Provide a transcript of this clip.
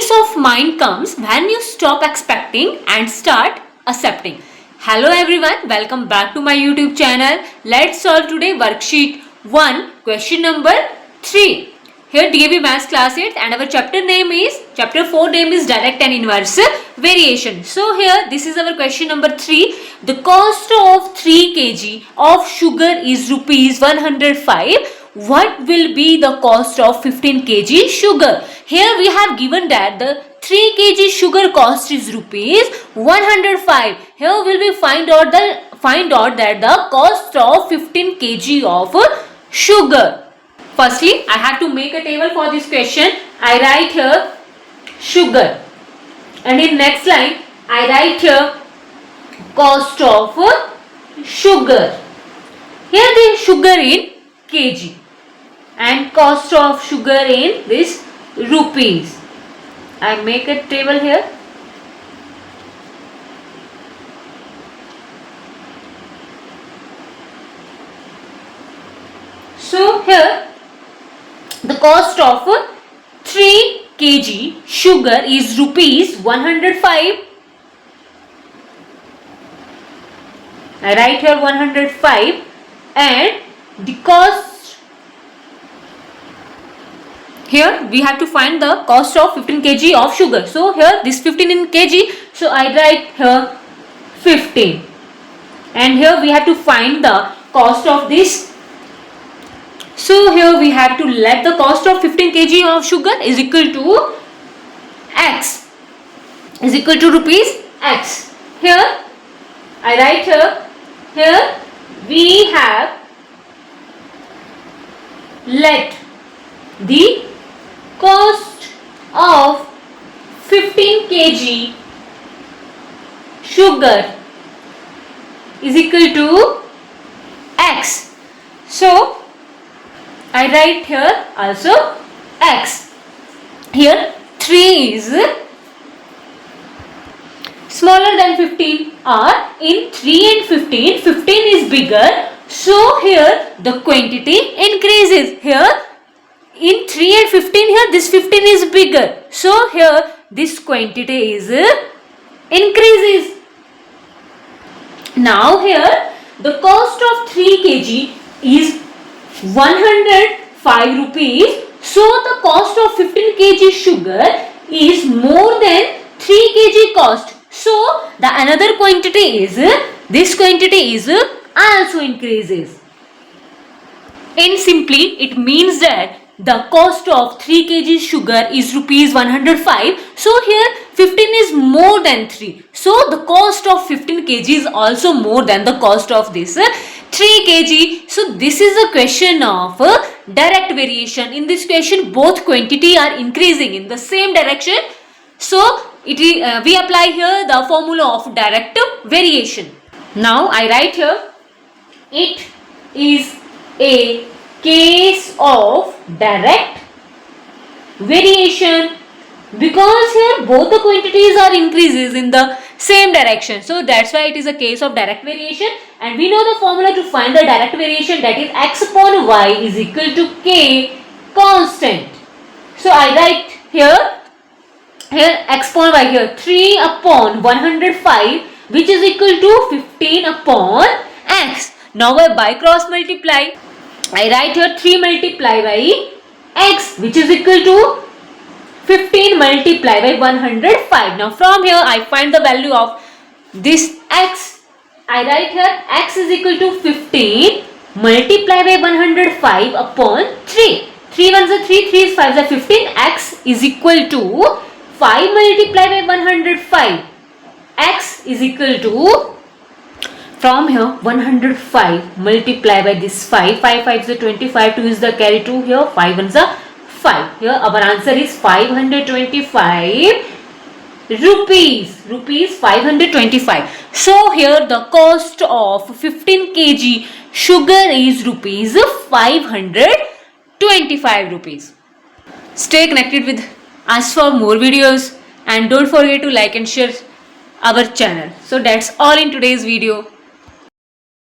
peace of mind comes when you stop expecting and start accepting. Hello everyone, welcome back to my YouTube channel. Let's solve today worksheet 1, question number 3. Here DAB Maths class 8 and our chapter 4 name is direct and inverse variation. So here this is our question number 3. The cost of 3 kg of sugar is rupees 105. What will be the cost of 15 kg sugar? Here we have given that the 3 kg sugar cost is rupees 105. Here will we find out that the cost of 15 kg of sugar. Firstly, I have to make a table for this question. I write here sugar, and in next line I write here cost of sugar. Here the sugar in kg and cost of sugar in this rupees. I make a table here. So here the cost of 3 kg sugar is rupees 105. I write here 105, and the cost, here we have to find the cost of 15 kg of sugar. So here this 15 in kg, so I write here 15, and here we have to find the cost of this. So here we have to let the cost of 15 kg of sugar is equal to x, is equal to rupees x. Here I write here we have let the cost of 15 kg sugar is equal to x. So I write here also x. Here 3 is smaller than 15, or in 3 and 15, 15 is bigger. So here the quantity increases. Here in 3 and 15, here this 15 is bigger. So here this quantity is increases. Now here the cost of 3 kg is 105 rupees. So the cost of 15 kg sugar is more than 3 kg cost. So the another quantity is, this quantity is also increases. In simply, it means that the cost of 3 kg sugar is rupees 105. So here 15 is more than 3. So the cost of 15 kg is also more than the cost of this 3 kg. So this is a question of direct variation. In this question both quantity are increasing in the same direction. So we apply here the formula of direct variation. Now I write here it is a case of direct variation, because here both the quantities are increases in the same direction. So that's why it is a case of direct variation, and we know the formula to find the direct variation, that is x upon y is equal to k constant. So I write here x upon y, here 3 upon 105, which is equal to 15 upon x. Now I by cross multiply. I write here 3 multiply by x, which is equal to 15 multiply by 105. Now from here I find the value of this x. I write here x is equal to 15 multiply by 105 upon 3. 3 ones are 3, 3 is 5 is 15. X is equal to 5 multiply by 105. X is equal to, from here 105 multiply by this 5, 5 5 is 25, 2 is the carry 2, here 5 ones are 5. Here our answer is 525 rupees 525. So here the cost of 15 kg sugar is rupees 525 rupees. Stay connected with us for more videos, and don't forget to like and share our channel. So that's all in today's video.